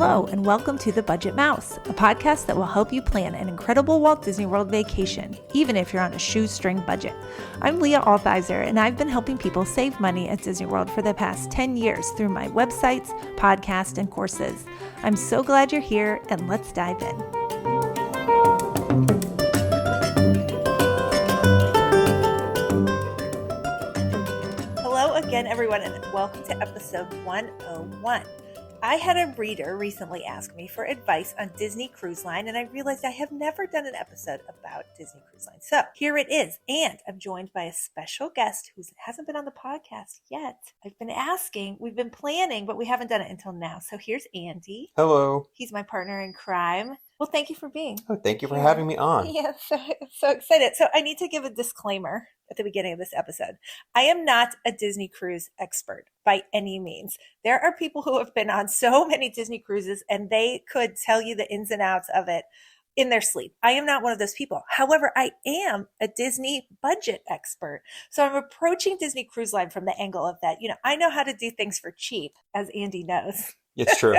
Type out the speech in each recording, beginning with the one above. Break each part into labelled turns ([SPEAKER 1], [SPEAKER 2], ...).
[SPEAKER 1] Hello, and welcome to The Budget Mouse, a podcast that will help you plan an incredible Walt Disney World vacation, even if you're on a shoestring budget. I'm Leah Althizer, and I've been helping people save money at Disney World for the past 10 years through my websites, podcast, and courses. I'm so glad you're here, and let's dive in. Hello again, everyone, and welcome to episode 101. I had a reader recently ask me for advice on Disney Cruise Line, and I realized I have never done an episode about Disney Cruise Line. So here it is, and I'm joined by a special guest who hasn't been on the podcast yet. I've been asking, we've been planning, but we haven't done it until now. So here's Andy.
[SPEAKER 2] Hello.
[SPEAKER 1] He's my partner in crime. Well, thank you for being
[SPEAKER 2] Oh, thank you for having me on.
[SPEAKER 1] Yeah, so excited. So I need to give a disclaimer at the beginning of this episode. I am not a Disney cruise expert by any means. There are people who have been on so many Disney cruises and they could tell you the ins and outs of it in their sleep. I am not one of those people. However, I am a Disney budget expert. So I'm approaching Disney Cruise Line from the angle of that. You know, I know how to do things for cheap, as Andy knows.
[SPEAKER 2] It's true.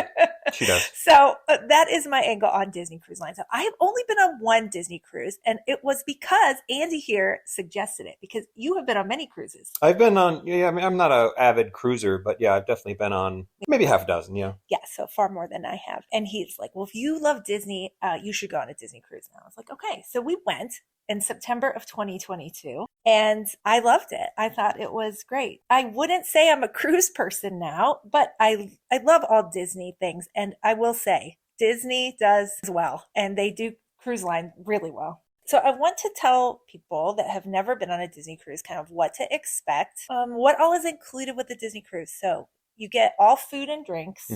[SPEAKER 2] She does.
[SPEAKER 1] So that is my angle on Disney Cruise Line. So I have only been on one Disney cruise, and it was because Andy here suggested it, because you have been on many cruises.
[SPEAKER 2] I've been on, I mean, I'm not an avid cruiser, but yeah, I've definitely been on maybe half a dozen, yeah.
[SPEAKER 1] Yeah, so far more than I have. And he's like, well, if you love Disney, you should go on a Disney cruise. And I was like, okay. So we went in September of 2022, and I loved it. I thought it was great. I wouldn't say I'm a cruise person now, but I love all Disney things. And I will say Disney does well, and they do cruise line really well. So I want to tell people that have never been on a Disney cruise kind of what to expect, what all is included with the Disney cruise. So you get all food and drinks.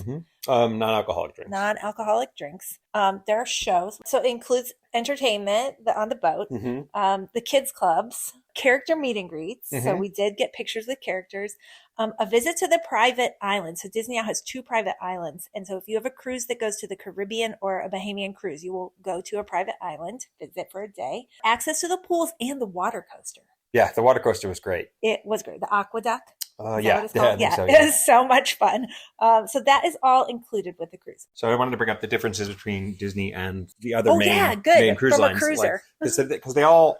[SPEAKER 2] Non-alcoholic drinks.
[SPEAKER 1] Non-alcoholic drinks. There are shows. So it includes entertainment on the boat, the kids clubs, character meet and greets. So we did get pictures with characters, a visit to the private island. So Disney now has 2 private islands. And so if you have a cruise that goes to the Caribbean or a Bahamian cruise, you will go to a private island, visit for a day, access to the pools and the water coaster.
[SPEAKER 2] Yeah, the water coaster was great.
[SPEAKER 1] It was great. The aqueduct.
[SPEAKER 2] Yeah,
[SPEAKER 1] It was so much fun. So that is all included with the cruise.
[SPEAKER 2] So I wanted to bring up the differences between Disney and the other main cruise
[SPEAKER 1] from
[SPEAKER 2] lines.
[SPEAKER 1] A cruiser.
[SPEAKER 2] Because they all,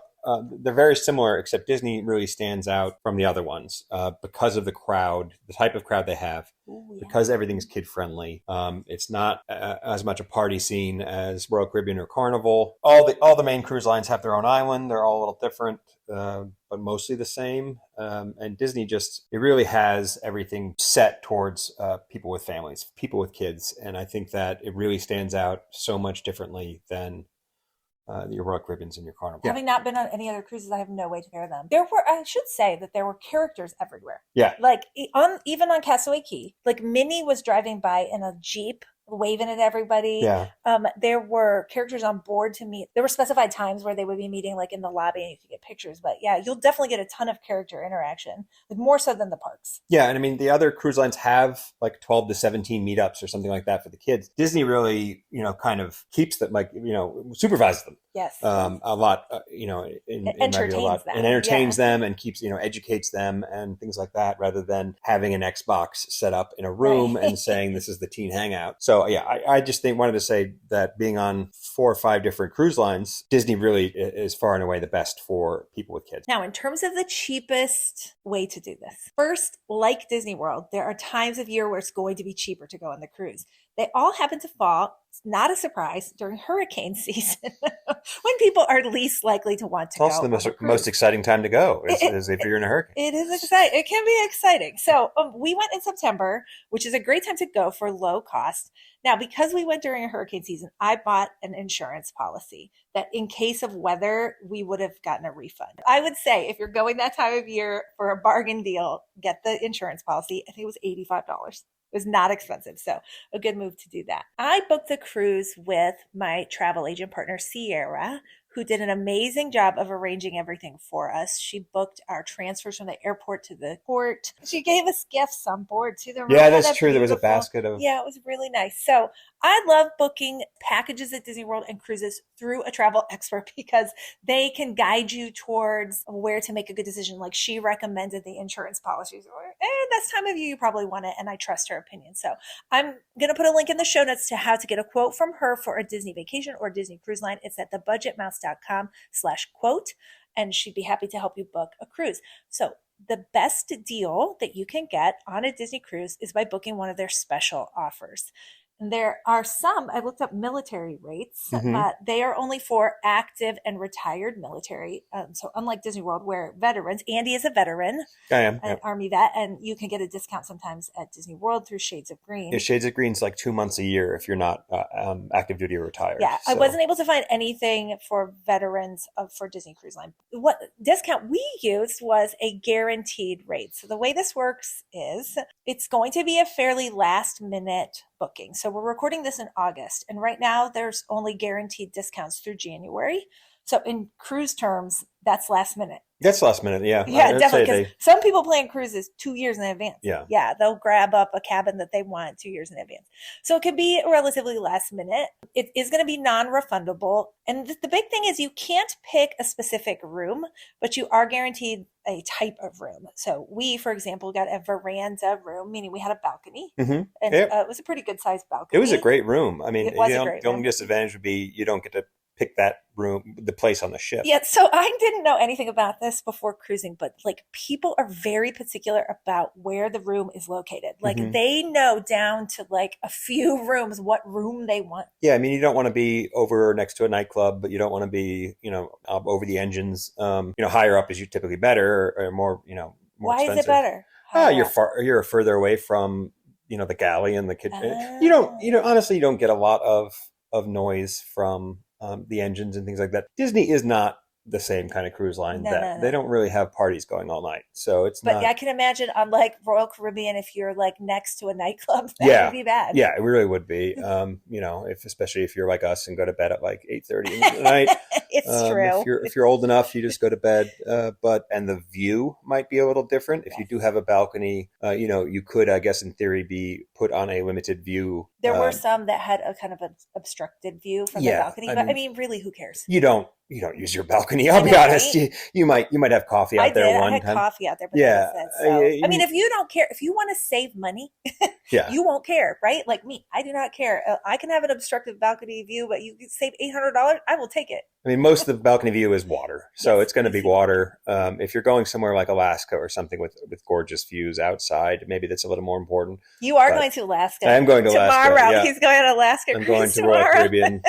[SPEAKER 2] they're very similar, except Disney really stands out from the other ones because of the crowd, the type of crowd they have, because everything's kid-friendly. It's not as much a party scene as Royal Caribbean or Carnival. All the main cruise lines have their own island. They're all a little different, but mostly the same. And Disney it really has everything set towards people with families, people with kids. And I think that it really stands out so much differently than your Royal Caribbeans and your Carnival.
[SPEAKER 1] Having not been on any other cruises, I have no way to compare them. I should say that there were characters everywhere.
[SPEAKER 2] Yeah.
[SPEAKER 1] Like even on Castaway Cay, like Minnie was driving by in a Jeep waving at everybody.
[SPEAKER 2] Yeah.
[SPEAKER 1] There were characters on board to meet. There were specified times where they would be meeting like in the lobby and you could get pictures. But yeah, you'll definitely get a ton of character interaction, like more so than the parks.
[SPEAKER 2] Yeah. And I mean, the other cruise lines have like 12 to 17 meetups or something like that for the kids. Disney really, kind of keeps them, like, supervises them.
[SPEAKER 1] Yes.
[SPEAKER 2] A lot, entertains them and keeps, educates them and things like that, rather than having an Xbox set up in a room and saying this is the teen hangout. So yeah, I just wanted to say that being on 4 or 5 different cruise lines, Disney really is far and away the best for people with kids.
[SPEAKER 1] Now, in terms of the cheapest way to do this, first, like Disney World, there are times of year where it's going to be cheaper to go on the cruise. They all happen to fall, it's not a surprise, during hurricane season, when people are least likely to want to go.
[SPEAKER 2] It's also the most exciting time to go is if you're in a hurricane.
[SPEAKER 1] It is exciting. It can be exciting. So we went in September, which is a great time to go for low cost. Now, because we went during a hurricane season, I bought an insurance policy that in case of weather, we would have gotten a refund. I would say if you're going that time of year for a bargain deal, get the insurance policy. I think it was $85. It was not expensive, so a good move to do that. I booked the cruise with my travel agent partner, Siera, who did an amazing job of arranging everything for us. She booked our transfers from the airport to the port. She gave us gifts on board to the room.
[SPEAKER 2] Yeah, that's true. There was a basket of...
[SPEAKER 1] Yeah, it was really nice. So I love booking packages at Disney World and cruises through a travel expert because they can guide you towards where to make a good decision. Like she recommended the insurance policies. this time of year you probably want it, and I trust her opinion. So I'm going to put a link in the show notes to how to get a quote from her for a Disney vacation or Disney cruise line. It's at thebudgetmouse.com/quote, and she'd be happy to help you book a cruise. So the best deal that you can get on a Disney cruise is by booking one of their special offers. And there are some, I looked up military rates, they are only for active and retired military. So unlike Disney World, where veterans, Andy is a veteran,
[SPEAKER 2] I am
[SPEAKER 1] an Army vet, and you can get a discount sometimes at Disney World through Shades of Green.
[SPEAKER 2] Yeah, Shades of Green's like 2 months a year if you're not active duty or retired.
[SPEAKER 1] Yeah,
[SPEAKER 2] so.
[SPEAKER 1] I wasn't able to find anything for veterans for Disney Cruise Line. What discount we used was a guaranteed rate. So the way this works is it's going to be a fairly last minute booking. So we're recording this in August, and right now there's only guaranteed discounts through January. So in cruise terms, that's last minute.
[SPEAKER 2] That's last minute, yeah.
[SPEAKER 1] Yeah, definitely. Because some people plan cruises 2 years in advance.
[SPEAKER 2] Yeah.
[SPEAKER 1] They'll grab up a cabin that they want 2 years in advance. So it could be relatively last minute. It is going to be non-refundable. And the big thing is you can't pick a specific room, but you are guaranteed a type of room. So we, for example, got a veranda room, meaning we had a balcony. And it was a pretty good sized balcony.
[SPEAKER 2] It was a great room. I mean,
[SPEAKER 1] the
[SPEAKER 2] only disadvantage would be you don't get to pick that room, the place on the ship.
[SPEAKER 1] Yeah, so I didn't know anything about this before cruising, but like people are very particular about where the room is located. Like they know down to like a few rooms what room they want.
[SPEAKER 2] Yeah, I mean, you don't want to be over next to a nightclub, but you don't want to be, over the engines. Higher up is you typically better or more, more
[SPEAKER 1] Why
[SPEAKER 2] expensive.
[SPEAKER 1] Is it better?
[SPEAKER 2] You're further away from, the galley and the kitchen. Honestly, you don't get a lot of noise from the engines and things like that. Disney is not the same kind of cruise line they don't really have parties going all night. So it's
[SPEAKER 1] But I can imagine on like Royal Caribbean, if you're like next to a nightclub, that would be bad.
[SPEAKER 2] Yeah, it really would be. Especially if you're like us and go to bed at like 8:30 at night.
[SPEAKER 1] It's true.
[SPEAKER 2] If you're old enough, you just go to bed. And the view might be a little different. If you do have a balcony, you could, I guess, in theory, be put on a limited view.
[SPEAKER 1] There were some that had a kind of an obstructed view from the balcony, but I mean, really, who cares?
[SPEAKER 2] You don't use your balcony. I'll be honest. Right? You might have coffee out there one time.
[SPEAKER 1] I had coffee out there, but that was it. So, I mean, if you don't care, if you want to save money, you won't care, right? Like me, I do not care. I can have an obstructive balcony view, but you save $800. I will take it.
[SPEAKER 2] I mean, most of the balcony view is water, so it's going to be water. If you're going somewhere like Alaska or something with gorgeous views outside, maybe that's a little more important.
[SPEAKER 1] You are going to Alaska.
[SPEAKER 2] I am going to Alaska.
[SPEAKER 1] Tomorrow.
[SPEAKER 2] Yeah.
[SPEAKER 1] He's going to Alaska.
[SPEAKER 2] I'm going to Royal Caribbean.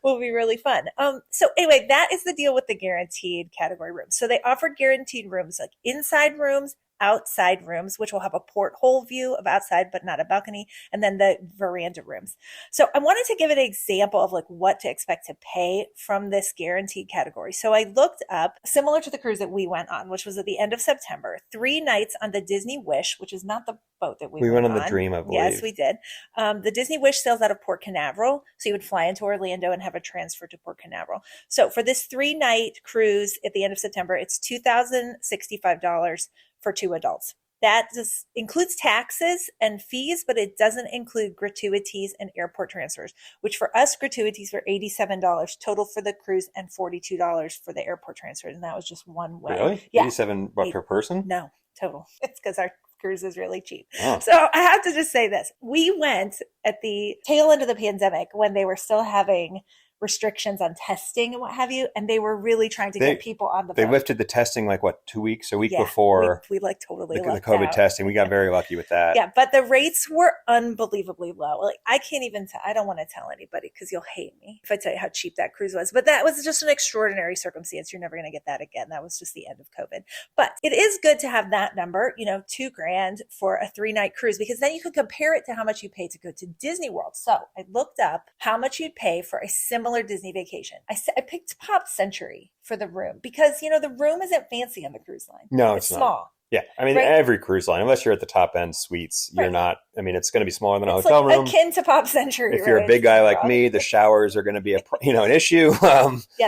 [SPEAKER 1] Will be really fun. So anyway, that is the deal with the guaranteed category rooms. So they offer guaranteed rooms, like inside rooms, outside rooms, which will have a porthole view of outside, but not a balcony, and then the veranda rooms. So I wanted to give an example of like what to expect to pay from this guaranteed category. So I looked up, similar to the cruise that we went on, which was at the end of September, 3 nights on the Disney Wish, which is not the boat that we went on.
[SPEAKER 2] The Dream, I believe.
[SPEAKER 1] Yes, we did. The Disney Wish sails out of Port Canaveral. So you would fly into Orlando and have a transfer to Port Canaveral. So for this 3-night cruise at the end of September, it's $2,065 for 2 adults. That just includes taxes and fees, but it doesn't include gratuities and airport transfers, which for us, gratuities were $87 total for the cruise and $42 for the airport transfers. And that was just one way.
[SPEAKER 2] Really?
[SPEAKER 1] Yeah.
[SPEAKER 2] $87 per person?
[SPEAKER 1] No, total. It's because our cruise is really cheap.
[SPEAKER 2] Oh.
[SPEAKER 1] So I have to just say this. We went at the tail end of the pandemic when they were still having restrictions on testing and what have you, and they were really trying to get people on the boat.
[SPEAKER 2] They lifted the testing like 2 weeks, a week before
[SPEAKER 1] we like totally
[SPEAKER 2] the COVID testing. We got very lucky with that.
[SPEAKER 1] Yeah, but the rates were unbelievably low. Like I can't even I don't want to tell anybody because you'll hate me if I tell you how cheap that cruise was. But that was just an extraordinary circumstance. You're never going to get that again. That was just the end of COVID. But it is good to have that number, $2,000 for a 3-night cruise, because then you can compare it to how much you pay to go to Disney World. So I looked up how much you'd pay for a similar Disney vacation. I picked Pop Century for the room because, the room isn't fancy on the cruise line.
[SPEAKER 2] No,
[SPEAKER 1] it's small.
[SPEAKER 2] Yeah. I mean, every cruise line, unless you're at the top end suites, you're not, it's going to be smaller than a hotel room.
[SPEAKER 1] Akin to Pop Century.
[SPEAKER 2] If you're a big guy like me, the showers are going to be an issue.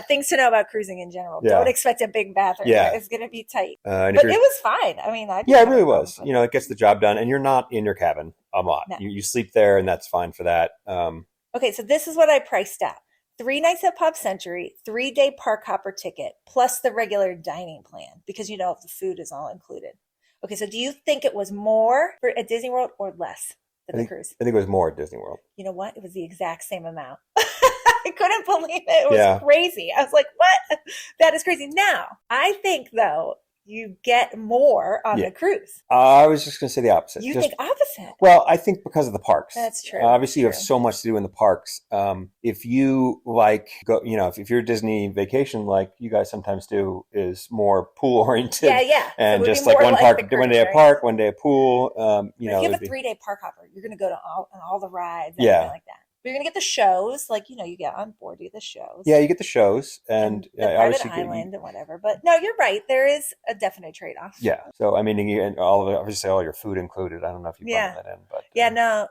[SPEAKER 1] Things to know about cruising in general. Yeah. Don't expect a big bathroom.
[SPEAKER 2] Yeah.
[SPEAKER 1] It's going to be tight.
[SPEAKER 2] But
[SPEAKER 1] it was fine. I mean,
[SPEAKER 2] it really was. It gets the job done, and you're not in your cabin a lot. No. You sleep there, and that's fine for that.
[SPEAKER 1] Okay, so this is what I priced out. 3 nights at Pop Century, 3-day park hopper ticket, plus the regular dining plan, because the food is all included. Okay, so do you think it was more at Disney World or less than the cruise?
[SPEAKER 2] I think it was more at Disney World.
[SPEAKER 1] You know what? It was the exact same amount. I couldn't believe it. It was
[SPEAKER 2] Yeah.
[SPEAKER 1] crazy. I was like, what? That is crazy. Now, I think, though, you get more on the cruise.
[SPEAKER 2] I was just going to say the opposite.
[SPEAKER 1] You think opposite?
[SPEAKER 2] Well, I think because of the parks.
[SPEAKER 1] That's true.
[SPEAKER 2] Obviously, you have so much to do in the parks. If you like go, if you're Disney vacation, like you guys sometimes do, is more pool oriented.
[SPEAKER 1] Yeah.
[SPEAKER 2] And
[SPEAKER 1] so
[SPEAKER 2] just like one park,
[SPEAKER 1] cruise,
[SPEAKER 2] one day a park, one day a pool.
[SPEAKER 1] If you have a 3-day park hopper, you're going to go to all the rides, and
[SPEAKER 2] yeah,
[SPEAKER 1] everything like that. But you're going to get the shows, like, you get on board, you get the shows.
[SPEAKER 2] Yeah, you get the shows and
[SPEAKER 1] the private island and whatever. But no, you're right. There is a definite trade-off.
[SPEAKER 2] Yeah. So, I mean, and obviously all your food included. I don't know if you bundle that in, but.
[SPEAKER 1] Yeah, no.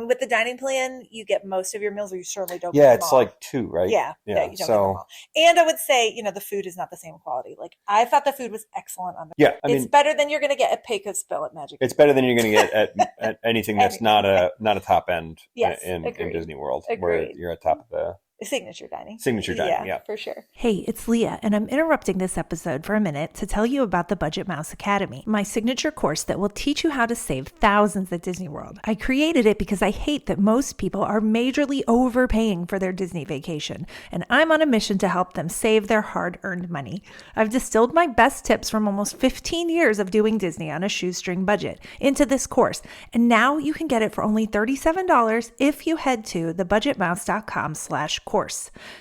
[SPEAKER 1] With the dining plan, you get most of your meals, or you certainly don't get
[SPEAKER 2] them
[SPEAKER 1] it's
[SPEAKER 2] all. Like 2, right?
[SPEAKER 1] Yeah, you don't get them all. And I would say, the food is not the same quality. Like, I thought the food was excellent on the it's better than you're going to get at Pecos Bill at Magic.
[SPEAKER 2] It's better than you're going to get at anything that's not a top end in Disney World.
[SPEAKER 1] Agreed.
[SPEAKER 2] Where you're at top of the
[SPEAKER 1] signature dining.
[SPEAKER 2] Yeah,
[SPEAKER 1] for sure.
[SPEAKER 3] Hey, it's Leah, and I'm interrupting this episode for a minute to tell you about the Budget Mouse Academy, my signature course that will teach you how to save thousands at Disney World. I created it because I hate that most people are majorly overpaying for their Disney vacation, and I'm on a mission to help them save their hard-earned money. I've distilled my best tips from almost 15 years of doing Disney on a shoestring budget into this course, and now you can get it for only $37 if you head to thebudgetmouse.com/course.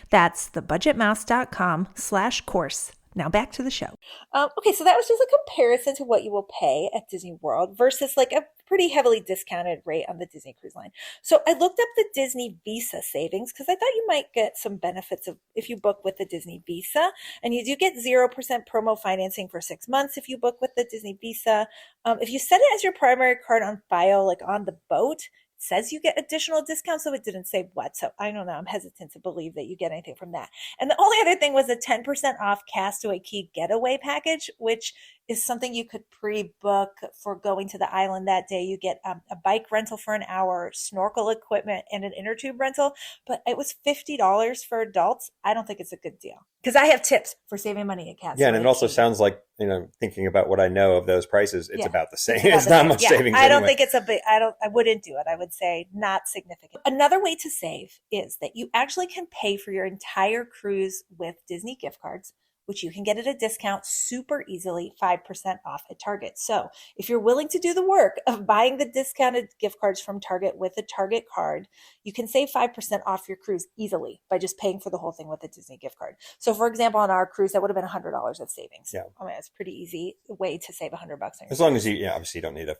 [SPEAKER 3] That's thebudgetmouse.com/course. Now back to the show.
[SPEAKER 1] Okay, so that was just a comparison to what you will pay at Disney World versus like a pretty heavily discounted rate on the Disney Cruise Line. So I looked up the Disney Visa savings because I thought you might get some benefits of if you book with the Disney Visa, and you do get 0% promo financing for 6 months if you book with the Disney Visa. If you set it as your primary card on file, like on the boat, says you get additional discounts, so it didn't say what. So I don't know. I'm hesitant to believe that you get anything from that. And the only other thing was a 10% off Castaway Key getaway package, which is something you could pre-book for going to the island that day. You get a bike rental for an hour, snorkel equipment, and an inner tube rental. But it was $50 for adults. I don't think it's a good deal because I have tips for saving money at Castaway.
[SPEAKER 2] Yeah, and it also sounds like, thinking about what I know of those prices, it's about the same. It's not much savings.
[SPEAKER 1] I don't think it's a big, I wouldn't do it. I would say not significant. Another way to save is that you actually can pay for your entire cruise with Disney gift cards, which you can get at a discount super easily, 5% off at Target. So if you're willing to do the work of buying the discounted gift cards from Target with a Target card, you can save 5% off your cruise easily by just paying for the whole thing with a Disney gift card. So for example, on our cruise, that would have been $100 of savings.
[SPEAKER 2] Yeah.
[SPEAKER 1] I mean, it's a pretty easy way to save $100.
[SPEAKER 2] As long as you, obviously you don't need the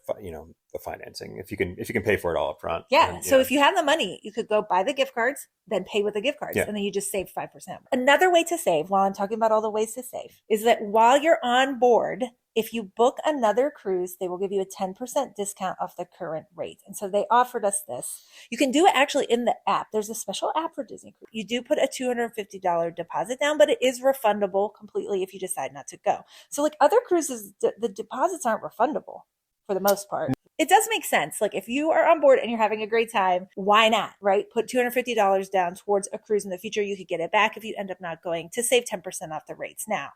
[SPEAKER 2] financing. If you can pay for it all up front.
[SPEAKER 1] Yeah. So if you have the money, you could go buy the gift cards, then pay with the gift cards, and then you just save 5%. Another way to save, while I'm talking about all the ways to save, is that while you're on board, if you book another cruise, they will give you a 10% discount off the current rate. And so they offered us this. You can do it actually in the app. There's a special app for Disney Cruise. You do put a $250 deposit down, but it is refundable completely if you decide not to go. So like other cruises, the deposits aren't refundable for the most part. It does make sense. Like if you are on board and you're having a great time, why not, right? Put $250 down towards a cruise in the future. You could get it back if you end up not going to save 10% off the rates. Now,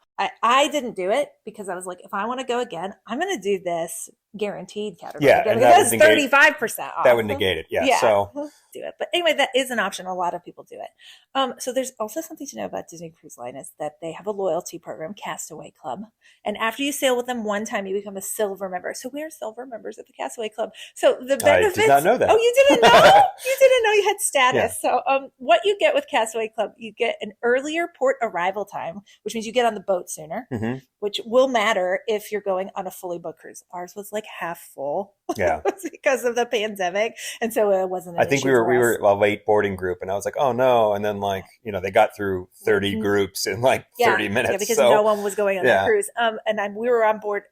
[SPEAKER 1] I didn't do it because I was like, if I want to go again, I'm going to do this guaranteed category.
[SPEAKER 2] Yeah,
[SPEAKER 1] and that's 35% off.
[SPEAKER 2] That would negate it. Yeah. So
[SPEAKER 1] do it. But anyway, that is an option. A lot of people do it. So there's also something to know about Disney Cruise Line is that they have a loyalty program, Castaway Club. And after you sail with them one time, you become a silver member. So we are silver members at the Castaway Club. So the benefits.
[SPEAKER 2] I did not know that.
[SPEAKER 1] Oh, you didn't know? You didn't know you had status. Yeah. So what you get with Castaway Club, you get an earlier port arrival time, which means you get on the boat sooner, which will matter if you're going on a fully booked cruise. Ours was like half full.
[SPEAKER 2] Yeah.
[SPEAKER 1] Because of the pandemic. And so it wasn't
[SPEAKER 2] I think we were a late boarding group and I was like, oh no. And then they got through 30 groups in 30 minutes.
[SPEAKER 1] Yeah, because no one was going on the cruise. We were on board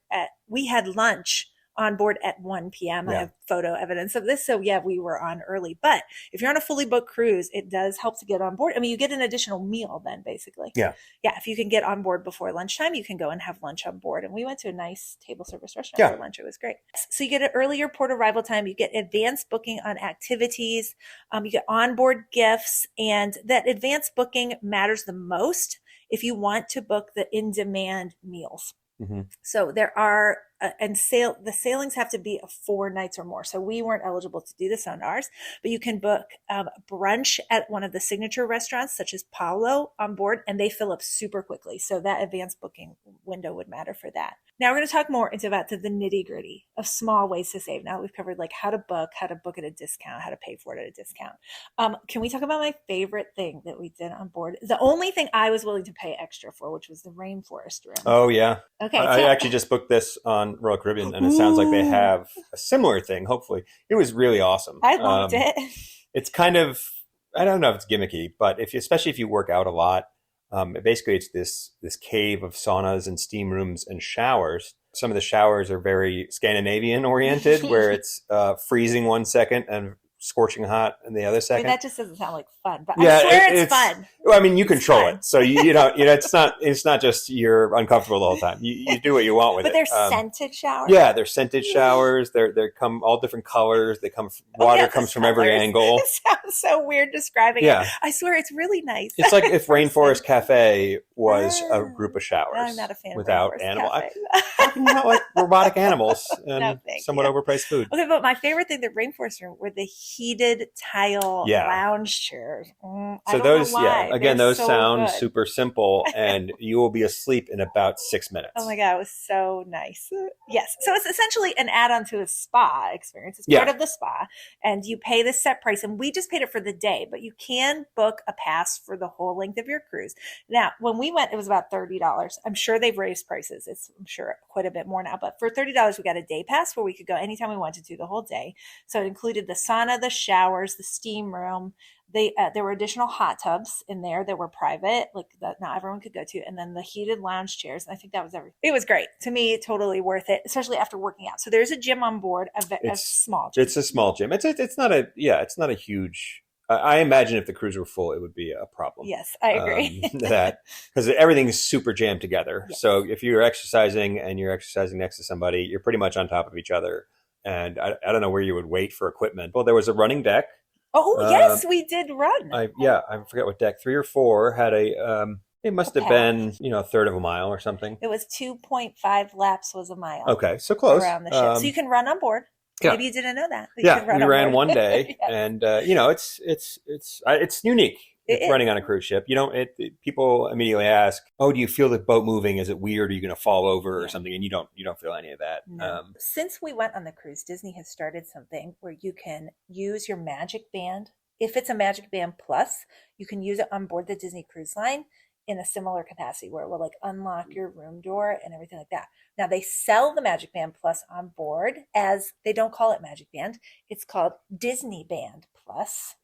[SPEAKER 1] we had lunch on board at 1 p.m. I have photo evidence of this. So yeah, we were on early. But if you're on a fully booked cruise, it does help to get on board. I mean, you get an additional meal then basically. Yeah. Yeah. If you can get on board before lunchtime, you can go and have lunch on board. And we went to a nice table service restaurant for lunch. It was great. So you get an earlier port arrival time. You get advanced booking on activities. You get onboard gifts. And that advanced booking matters the most if you want to book the in-demand meals. So there are and the sailings have to be 4 nights or more. So we weren't eligible to do this on ours, but you can book brunch at one of the signature restaurants, such as Paulo, on board, and they fill up super quickly. So that advanced booking window would matter for that. Now we're going to talk more about the nitty gritty of small ways to save. Now we've covered like how to book at a discount, how to pay for it at a discount. Can we talk about my favorite thing that we did on board? The only thing I was willing to pay extra for, which was the rainforest room.
[SPEAKER 2] Oh yeah.
[SPEAKER 1] Okay.
[SPEAKER 2] I actually just booked this on Royal Caribbean, and it sounds like they have a similar thing. Hopefully, it was really awesome.
[SPEAKER 1] I loved it.
[SPEAKER 2] It's kind of, I don't know if it's gimmicky, but especially if you work out a lot, basically it's this cave of saunas and steam rooms and showers. Some of the showers are very Scandinavian oriented, where it's freezing 1 second and scorching hot in the other second.
[SPEAKER 1] That just doesn't sound like fun, but I swear it's fun.
[SPEAKER 2] Well, I mean, you control it, so you know, it's not just you're uncomfortable the whole time. You do what you want with it.
[SPEAKER 1] But they're scented showers.
[SPEAKER 2] Yeah, they're scented showers. They come all different colors. They come water comes from every angle.
[SPEAKER 1] It sounds so weird describing it. I swear it's really nice.
[SPEAKER 2] It's like if Rainforest Cafe was a group of showers.
[SPEAKER 1] I'm not a fan
[SPEAKER 2] without
[SPEAKER 1] of
[SPEAKER 2] animal.
[SPEAKER 1] Cafe.
[SPEAKER 2] Not like robotic animals and
[SPEAKER 1] No,
[SPEAKER 2] somewhat overpriced food.
[SPEAKER 1] Okay, but my favorite thing, the Rainforest room, were the heated tile lounge chairs.
[SPEAKER 2] So those, again,
[SPEAKER 1] They're
[SPEAKER 2] those
[SPEAKER 1] so
[SPEAKER 2] sound
[SPEAKER 1] good.
[SPEAKER 2] super simple, and you will be asleep in about 6 minutes.
[SPEAKER 1] Oh my God, it was so nice. Yes. So it's essentially an add-on to a spa experience. It's part of the spa, and you pay the set price, and we just paid it for the day, but you can book a pass for the whole length of your cruise. Now, when we went, it was about $30. I'm sure they've raised prices. I'm sure quite a bit more now, but for $30, we got a day pass where we could go anytime we wanted to the whole day. So it included the sauna, the showers, the steam room. There were additional hot tubs in there that were private, like that not everyone could go to, and then the heated lounge chairs. And I think that was everything. It was great. To me, totally worth it, especially after working out. So there's a gym on board, a small gym.
[SPEAKER 2] It's a small gym. It's not a huge. I imagine if the cruise were full, it would be a problem.
[SPEAKER 1] Yes, I agree.
[SPEAKER 2] Because everything is super jammed together.
[SPEAKER 1] Yes.
[SPEAKER 2] So if you're exercising and you're exercising next to somebody, you're pretty much on top of each other. And I don't know where you would wait for equipment. Well, there was a running deck.
[SPEAKER 1] Oh, yes, we did run.
[SPEAKER 2] I forget what deck, 3 or 4 had it must have been, a third of a mile or something.
[SPEAKER 1] It was 2.5 laps was a mile.
[SPEAKER 2] Okay, so close.
[SPEAKER 1] Around the ship. So you can run on board.
[SPEAKER 2] Yeah.
[SPEAKER 1] Maybe you didn't know that.
[SPEAKER 2] We ran one day,
[SPEAKER 1] Yes.
[SPEAKER 2] and it's unique. Running on a cruise ship. People immediately ask, "Oh, do you feel the boat moving? Is it weird? Are you going to fall over or something?" And you don't feel any of that.
[SPEAKER 1] No. Since we went on the cruise, Disney has started something where you can use your Magic Band. If it's a Magic Band Plus, you can use it on board the Disney Cruise Line in a similar capacity where it will like unlock your room door and everything like that. Now they sell the Magic Band Plus on board as they don't call it Magic Band. It's called Disney Band Plus.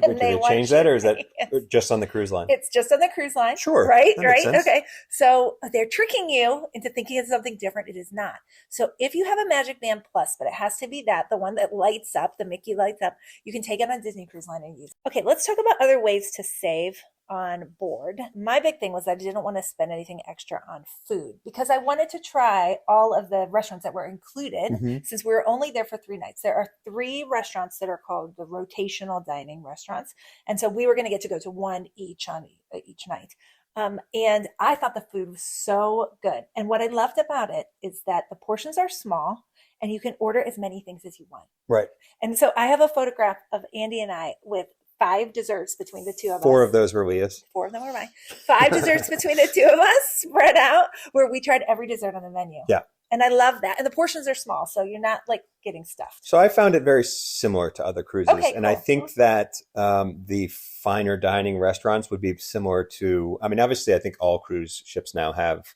[SPEAKER 2] Did they change that, or is that just on the cruise line?
[SPEAKER 1] It's just on the cruise line.
[SPEAKER 2] Sure.
[SPEAKER 1] Right?
[SPEAKER 2] That makes sense.
[SPEAKER 1] Okay. So they're tricking you into thinking it's something different. It is not. So if you have a Magic Band Plus, but it has to be the one that lights up, the Mickey lights up, you can take it on Disney Cruise Line and use it. Okay, let's talk about other ways to save on board. My big thing was I didn't want to spend anything extra on food because I wanted to try all of the restaurants that were included since we were only there for 3 nights. There are 3 restaurants that are called the rotational dining restaurants. And so we were going to get to go to one each on each night. And I thought the food was so good. And what I loved about it is that the portions are small and you can order as many things as you want.
[SPEAKER 2] Right.
[SPEAKER 1] And so I have a photograph of Andy and I with 5 desserts between the 2 of us.
[SPEAKER 2] 4 of those were Leah's.
[SPEAKER 1] 4 of them were mine. 5 desserts between the 2 of us spread out where we tried every dessert on the menu.
[SPEAKER 2] Yeah.
[SPEAKER 1] And I love that. And the portions are small, so you're not like getting stuffed.
[SPEAKER 2] So I found it very similar to other cruises.
[SPEAKER 1] Okay,
[SPEAKER 2] and
[SPEAKER 1] cool.
[SPEAKER 2] I think that the finer dining restaurants would be similar to, obviously I think all cruise ships now have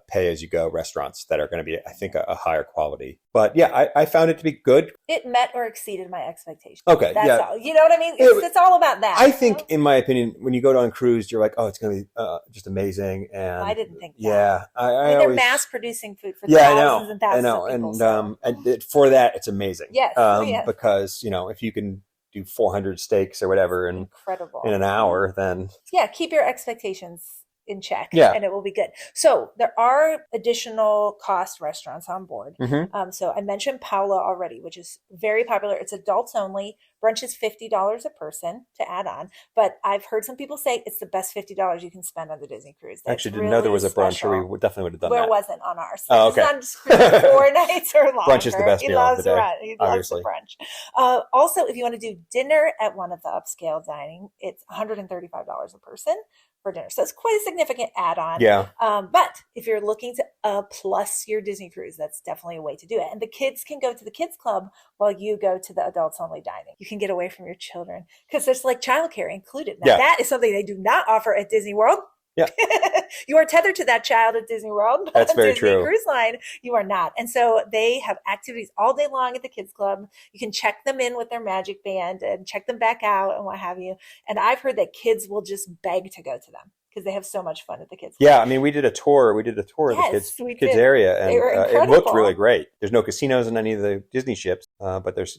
[SPEAKER 2] pay-as-you-go restaurants that are going to be, I think, a higher quality. But yeah, I found it to be good.
[SPEAKER 1] It met or exceeded my expectations.
[SPEAKER 2] Okay,
[SPEAKER 1] That's all. You know what I mean? It's all about that.
[SPEAKER 2] I think, in my opinion, when you go on cruise, you're like, oh, it's going to be just amazing. And
[SPEAKER 1] I didn't think that.
[SPEAKER 2] Yeah.
[SPEAKER 1] They're
[SPEAKER 2] always,
[SPEAKER 1] mass-producing food for thousands and thousands of people.
[SPEAKER 2] And for that, it's amazing.
[SPEAKER 1] Yes. Yes.
[SPEAKER 2] Because, if you can do 400 steaks or whatever in an hour, then...
[SPEAKER 1] Yeah, keep your expectations in check,
[SPEAKER 2] Yeah.
[SPEAKER 1] and it will be good. So there are additional cost restaurants on board. So I mentioned Paula already, which is very popular. It's adults only. Brunch is $50 a person to add on. But I've heard some people say it's the best $50 you can spend on the Disney cruise. That's
[SPEAKER 2] Actually, didn't know there was a brunch,
[SPEAKER 1] special.
[SPEAKER 2] or we definitely would have done
[SPEAKER 1] There
[SPEAKER 2] that.
[SPEAKER 1] wasn't on ours.
[SPEAKER 2] Oh,
[SPEAKER 1] It's
[SPEAKER 2] okay.
[SPEAKER 1] on just cruise 4 nights or longer.
[SPEAKER 2] Brunch is the best
[SPEAKER 1] He
[SPEAKER 2] meal of
[SPEAKER 1] loves
[SPEAKER 2] the day,
[SPEAKER 1] He loves the brunch. Also, if you want to do dinner at one of the upscale dining, it's $135 a person for dinner. So it's quite a significant add-on.
[SPEAKER 2] Yeah.
[SPEAKER 1] But if you're looking to plus your Disney cruise, that's definitely a way to do it. And the kids can go to the kids club while you go to the adults only dining. You can get away from your children because there's like childcare included. Now, that is something they do not offer at Disney World.
[SPEAKER 2] Yeah.
[SPEAKER 1] You are tethered to that child at Disney World.
[SPEAKER 2] That's very
[SPEAKER 1] Disney
[SPEAKER 2] true.
[SPEAKER 1] Cruise Line, you are not. And so they have activities all day long at the kids club. You can check them in with their magic band and check them back out and what have you. And I've heard that kids will just beg to go to them because they have so much fun at the kids club.
[SPEAKER 2] Yeah, I mean, we did a tour of the kids area, and it looked really great. There's no casinos in any of the Disney ships, but there's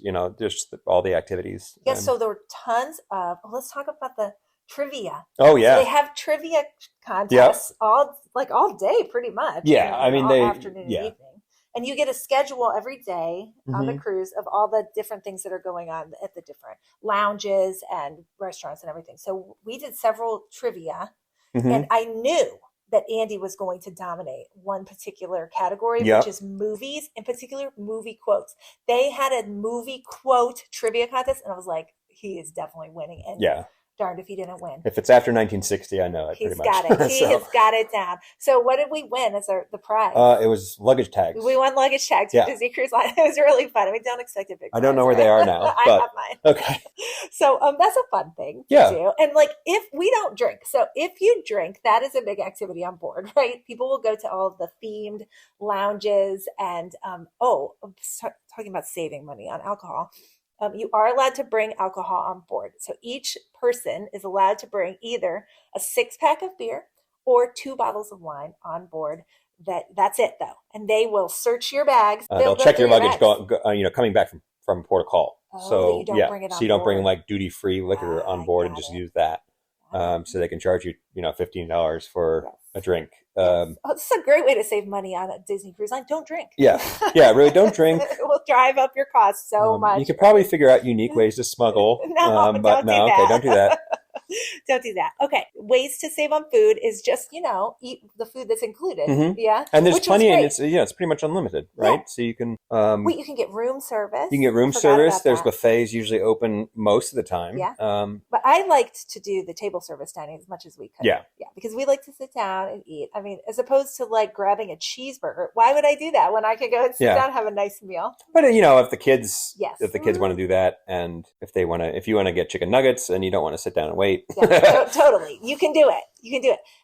[SPEAKER 2] all the activities.
[SPEAKER 1] Yes, so there were tons of. Let's talk about the trivia.
[SPEAKER 2] Oh yeah,
[SPEAKER 1] so they have trivia contests all day, pretty much.
[SPEAKER 2] Yeah, I mean,
[SPEAKER 1] afternoon and evening, and you get a schedule every day on the cruise of all the different things that are going on at the different lounges and restaurants and everything. So we did several trivia. And I knew that Andy was going to dominate one particular category, which is movies, in particular movie quotes. They had a movie quote trivia contest, and I was like, he is definitely winning. And darned if he didn't win.
[SPEAKER 2] If it's after 1960, I know it pretty much.
[SPEAKER 1] He's got it. He has got it down. So what did we win as the prize?
[SPEAKER 2] It was luggage tags.
[SPEAKER 1] We won luggage tags for Disney Cruise Line. It was really fun. I mean, don't expect a big prize.
[SPEAKER 2] I don't know where they are now.
[SPEAKER 1] I have mine.
[SPEAKER 2] Okay.
[SPEAKER 1] So that's a fun thing to do. And like, if we don't drink, so if you drink, that is a big activity on board, right? People will go to all of the themed lounges and, talking about saving money on alcohol. You are allowed to bring alcohol on board. So each person is allowed to bring either a 6-pack of beer or 2 bottles of wine on board. That's it though. And they will search your bags.
[SPEAKER 2] They'll check your luggage coming back from port of call.
[SPEAKER 1] So you don't bring it on
[SPEAKER 2] so you don't bring
[SPEAKER 1] board.
[SPEAKER 2] like duty free liquor on board and just use that. So they can charge you, $15 for a drink.
[SPEAKER 1] This is a great way to save money on a Disney Cruise Line. Don't drink.
[SPEAKER 2] Yeah, really don't drink.
[SPEAKER 1] It will drive up your costs so much.
[SPEAKER 2] You could probably figure out unique ways to smuggle.
[SPEAKER 1] Don't do that.
[SPEAKER 2] Okay, don't do that.
[SPEAKER 1] Don't do that. Okay. Ways to save on food is just, eat the food that's included. Yeah.
[SPEAKER 2] And there's plenty, and it's pretty much unlimited, right?
[SPEAKER 1] Yeah.
[SPEAKER 2] So you can
[SPEAKER 1] you can get room service.
[SPEAKER 2] You can get room service. There's buffets usually open most of the time.
[SPEAKER 1] Yeah. But I liked to do the table service dining as much as we could.
[SPEAKER 2] Yeah.
[SPEAKER 1] Yeah. Because we like to sit down and eat. I mean, as opposed to like grabbing a cheeseburger. Why would I do that when I could go and sit down and have a nice meal?
[SPEAKER 2] But if the kids want to do that, and if you want to get chicken nuggets and you don't want to sit down and wait.
[SPEAKER 1] Yeah, totally. You can do it.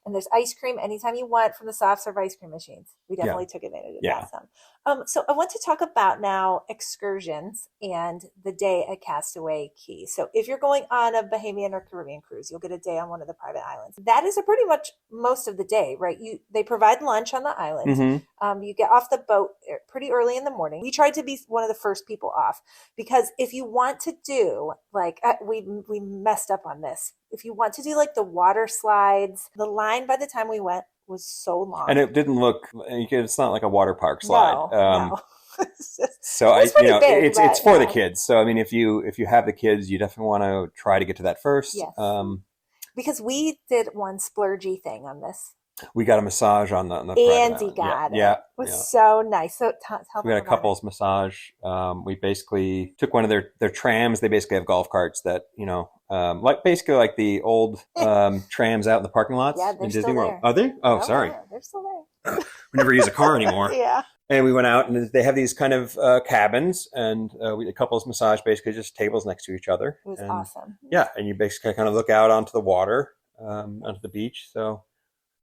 [SPEAKER 1] And there's ice cream anytime you want from the soft serve ice cream machines. We definitely took advantage of that some. So I want to talk about now excursions and the day at Castaway Cay. So if you're going on a Bahamian or Caribbean cruise, you'll get a day on one of the private islands. That is pretty much most of the day, right? They provide lunch on the island. You get off the boat pretty early in the morning. We tried to be one of the first people off because if you want to do we messed up on this. If you want to do like the water slides, the line by the time we went was so long.
[SPEAKER 2] And it didn't look, it's not like a water park slide.
[SPEAKER 1] No.
[SPEAKER 2] So it's for the kids. So I mean, if you have the kids, you definitely want to try to get to that first.
[SPEAKER 1] Yes. Because we did one splurgy thing on this.
[SPEAKER 2] We got a massage on the
[SPEAKER 1] Andy got it. Yeah. It was so nice. So
[SPEAKER 2] we got a couples massage. We basically took one of their trams. They basically have golf carts that, like the old trams out in the parking lots in Disney World. Are they? Oh, sorry.
[SPEAKER 1] They're still there.
[SPEAKER 2] We never use a car anymore.
[SPEAKER 1] Yeah.
[SPEAKER 2] And we went out and they have these kind of cabins, and we did couples massage, basically just tables next to each other.
[SPEAKER 1] It was awesome.
[SPEAKER 2] Yeah. And you basically kind of look out onto the water, onto the beach. So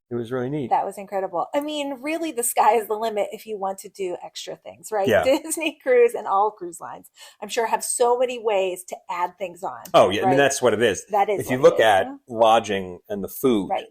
[SPEAKER 2] it was really neat.
[SPEAKER 1] That was incredible. I mean, really, the sky is the limit if you want to do extra things, right?
[SPEAKER 2] Yeah.
[SPEAKER 1] Disney Cruise and all cruise lines, I'm sure, have so many ways to add things on.
[SPEAKER 2] Oh, yeah.
[SPEAKER 1] Right?
[SPEAKER 2] I mean, that's what it is.
[SPEAKER 1] That is.
[SPEAKER 2] If you look at lodging and the food,
[SPEAKER 1] right.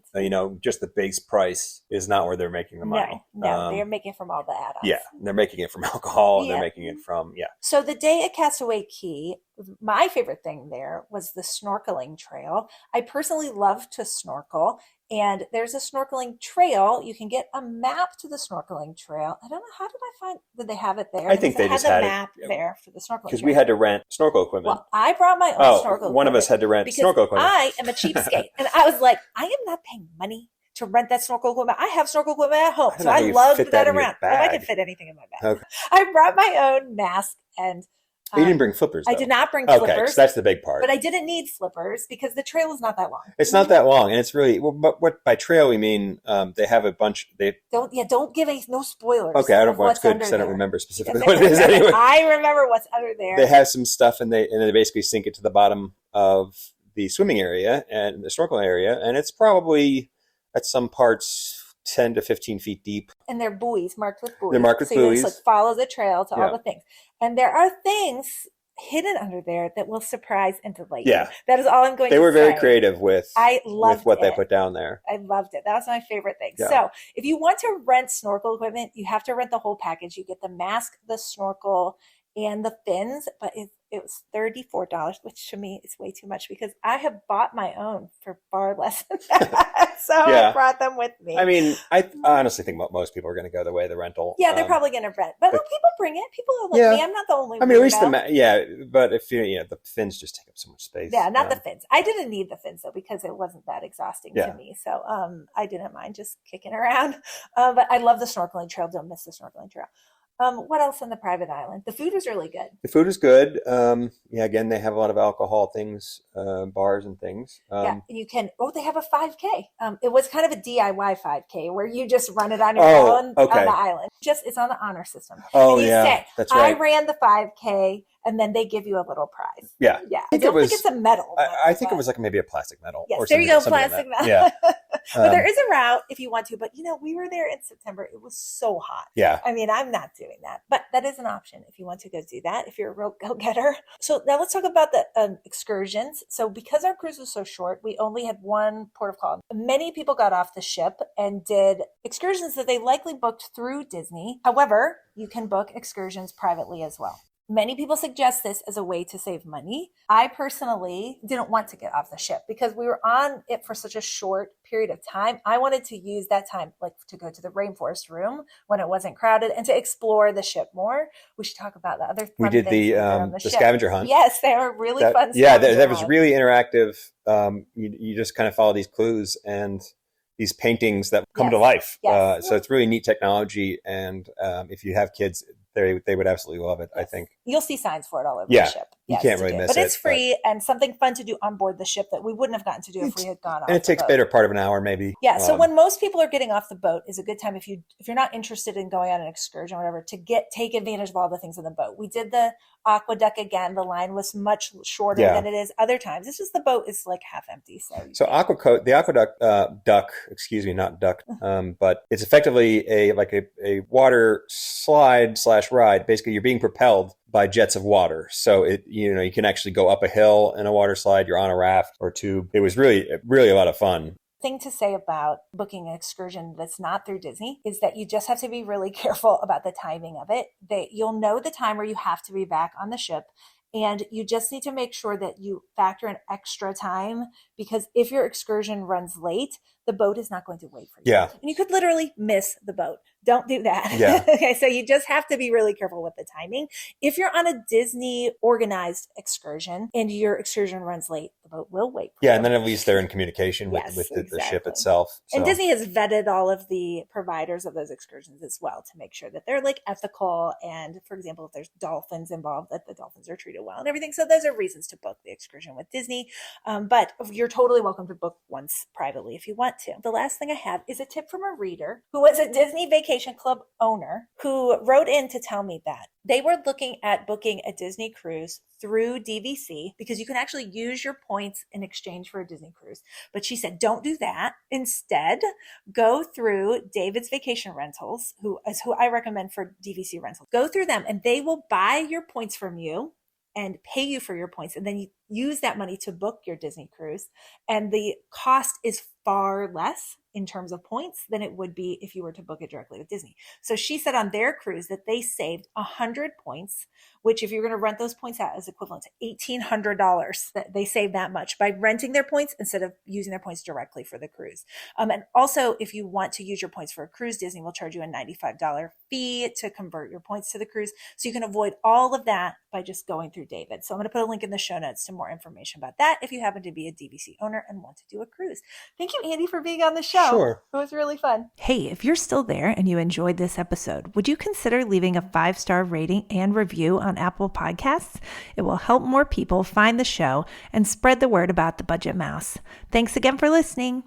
[SPEAKER 2] Just the base price is not where they're making the money.
[SPEAKER 1] No, they're making it from all the add-ons.
[SPEAKER 2] Yeah. They're making it from alcohol. And they're making it from,
[SPEAKER 1] So the day at Castaway Cay, My favorite thing there was the snorkeling trail. I personally love to snorkel, and there's a snorkeling trail. You can get a map to the snorkeling trail. I don't know, how did I find, did they have it there?
[SPEAKER 2] I think
[SPEAKER 1] Because
[SPEAKER 2] they just
[SPEAKER 1] had
[SPEAKER 2] had
[SPEAKER 1] the
[SPEAKER 2] it
[SPEAKER 1] map there for the snorkeling
[SPEAKER 2] because
[SPEAKER 1] trail.
[SPEAKER 2] we had to rent snorkel equipment.
[SPEAKER 1] Well, I brought my own snorkel
[SPEAKER 2] One of
[SPEAKER 1] equipment
[SPEAKER 2] us had to rent
[SPEAKER 1] because
[SPEAKER 2] snorkel equipment.
[SPEAKER 1] I am a cheapskate. And I was like, I am not paying money to rent that snorkel equipment. I have snorkel equipment at home.
[SPEAKER 2] I don't
[SPEAKER 1] So
[SPEAKER 2] know how
[SPEAKER 1] I
[SPEAKER 2] you
[SPEAKER 1] loved
[SPEAKER 2] fit
[SPEAKER 1] that
[SPEAKER 2] that in your
[SPEAKER 1] around. Oh, I
[SPEAKER 2] bag.
[SPEAKER 1] can fit anything in my bag.
[SPEAKER 2] Okay.
[SPEAKER 1] I brought my own mask and
[SPEAKER 2] You didn't bring flippers, though.
[SPEAKER 1] I did not bring
[SPEAKER 2] Okay,
[SPEAKER 1] flippers.
[SPEAKER 2] so that's the big part.
[SPEAKER 1] But I didn't need flippers because the trail is not that long.
[SPEAKER 2] It's not that long, and it's really but what by trail we mean they have a bunch. They
[SPEAKER 1] Don't give any no spoilers.
[SPEAKER 2] okay. I don't. Well, it's good because I don't remember specifically what it is anyway.
[SPEAKER 1] I remember what's under there.
[SPEAKER 2] They have some stuff, and they basically sink it to the bottom of the swimming area and the snorkel area, and it's probably at some parts 10 to 15 feet deep.
[SPEAKER 1] And they're buoys, marked with buoys.
[SPEAKER 2] They're marked with
[SPEAKER 1] so
[SPEAKER 2] buoys.
[SPEAKER 1] You just follow the trail to
[SPEAKER 2] Yeah.
[SPEAKER 1] all the things. And there are things hidden under there that will surprise and delight you.
[SPEAKER 2] Yeah.
[SPEAKER 1] That is all I'm going to say.
[SPEAKER 2] They were very creative with
[SPEAKER 1] I loved
[SPEAKER 2] what they
[SPEAKER 1] it.
[SPEAKER 2] put down there.
[SPEAKER 1] I loved it. That was my favorite thing.
[SPEAKER 2] Yeah.
[SPEAKER 1] So if you want to rent snorkel equipment, you have to rent the whole package. You get the mask, the snorkel, and the fins, but it was $34, which to me is way too much because I have bought my own for far less than that. So
[SPEAKER 2] Yeah.
[SPEAKER 1] I brought them with me.
[SPEAKER 2] I mean, I honestly think most people are going to go the way of the rental.
[SPEAKER 1] Yeah, they're probably going to rent. But people bring it. People are like
[SPEAKER 2] Yeah.
[SPEAKER 1] me. I'm not the only
[SPEAKER 2] I mean, at least
[SPEAKER 1] weirdo.
[SPEAKER 2] but if the fins just take up so much space.
[SPEAKER 1] Yeah, not the fins. I didn't need the fins though because it wasn't that exhausting
[SPEAKER 2] Yeah.
[SPEAKER 1] to me. So I didn't mind just kicking around. But I love the snorkeling trail. Don't miss the snorkeling trail. What else on the private island? The food was really good.
[SPEAKER 2] The food is good. Again, they have a lot of alcohol things, bars and things.
[SPEAKER 1] Yeah, you can. Oh, they have a 5K. It was kind of a DIY 5K where you just run it on your own
[SPEAKER 2] okay.
[SPEAKER 1] on the island. It's on the honor system.
[SPEAKER 2] Oh,
[SPEAKER 1] and you
[SPEAKER 2] yeah,
[SPEAKER 1] say,
[SPEAKER 2] that's right.
[SPEAKER 1] I ran the 5K, and then they give you a little prize.
[SPEAKER 2] Yeah,
[SPEAKER 1] yeah. I don't think it's a medal.
[SPEAKER 2] I think it was like maybe a plastic medal.
[SPEAKER 1] Yes,
[SPEAKER 2] or
[SPEAKER 1] there you go,
[SPEAKER 2] something
[SPEAKER 1] plastic
[SPEAKER 2] like
[SPEAKER 1] medal.
[SPEAKER 2] Yeah.
[SPEAKER 1] But there is a route if you want to. But we were there in September. It was so hot.
[SPEAKER 2] Yeah.
[SPEAKER 1] I mean, I'm not doing that, but that is an option if you want to go do that. If you're a real go-getter. So now let's talk about the excursions. So because our cruise was so short, we only had one port of call. Many people got off the ship and did excursions that they likely booked through Disney. However, you can book excursions privately as well. Many people suggest this as a way to save money. I personally didn't want to get off the ship because we were on it for such a short period of time. I wanted to use that time to go to the rainforest room when it wasn't crowded and to explore the ship more. We should talk about the other fun
[SPEAKER 2] We did
[SPEAKER 1] things on the ship.
[SPEAKER 2] scavenger hunt.
[SPEAKER 1] Yes, they were really fun.
[SPEAKER 2] Yeah, that was really interactive. You just kind of follow these clues and these paintings that come to life.
[SPEAKER 1] Yes.
[SPEAKER 2] So it's really neat technology. And if you have kids, they would absolutely love it, I think.
[SPEAKER 1] You'll see signs for it all over the ship.
[SPEAKER 2] You can't really miss it.
[SPEAKER 1] But it's free and something fun to do on board the ship that we wouldn't have gotten to do if we had gone off.
[SPEAKER 2] And it takes
[SPEAKER 1] the boat.
[SPEAKER 2] better part of an hour, maybe.
[SPEAKER 1] Yeah. So when most people are getting off the boat is a good time if you're not interested in going on an excursion or whatever to take advantage of all the things on the boat. We did the aqueduct again. The line was much shorter than it is other times. It's just the boat is like half empty. So
[SPEAKER 2] the aqueduct not duck, but it's effectively a water slide / ride. Basically, you're being propelled by jets of water. So you can actually go up a hill in a water slide. You're on a raft or tube. It was really, really a lot of fun.
[SPEAKER 1] Thing to say about booking an excursion that's not through Disney is that you just have to be really careful about the timing of it. You'll know the time where you have to be back on the ship. And you just need to make sure that you factor in extra time because if your excursion runs late, the boat is not going to wait for you.
[SPEAKER 2] Yeah.
[SPEAKER 1] And you could literally miss the boat. Don't do that.
[SPEAKER 2] Yeah.
[SPEAKER 1] Okay. So you just have to be really careful with the timing. If you're on a Disney organized excursion and your excursion runs late, the boat will wait for you.
[SPEAKER 2] And then at least they're in communication with the ship itself. So.
[SPEAKER 1] And Disney has vetted all of the providers of those excursions as well to make sure that they're ethical. And for example, if there's dolphins involved, that the dolphins are treated well and everything. So those are reasons to book the excursion with Disney. But you're totally welcome to book once privately if you want to. The last thing I have is a tip from a reader who was a Disney Vacation Club owner who wrote in to tell me that they were looking at booking a Disney cruise through DVC because you can actually use your points in exchange for a Disney cruise. But she said, don't do that. Instead, go through David's Vacation Rentals, who I recommend for DVC Rental. Go through them and they will buy your points from you and pay you for your points. And then use that money to book your Disney cruise. And the cost is far less in terms of points than it would be if you were to book it directly with Disney. So she said on their cruise that they saved 100 points, which if you're going to rent those points out is equivalent to $1,800, that they saved that much by renting their points instead of using their points directly for the cruise. And also, if you want to use your points for a cruise, Disney will charge you a $95 fee to convert your points to the cruise. So you can avoid all of that by just going through David. So I'm going to put a link in the show notes to more information about that if you happen to be a DVC owner and want to do a cruise. Thank you, Andy, for being on the show.
[SPEAKER 2] Sure.
[SPEAKER 1] It was really fun.
[SPEAKER 3] Hey, if you're still there and you enjoyed this episode, would you consider leaving a 5-star rating and review on Apple Podcasts? It will help more people find the show and spread the word about the Budget Mouse. Thanks again for listening.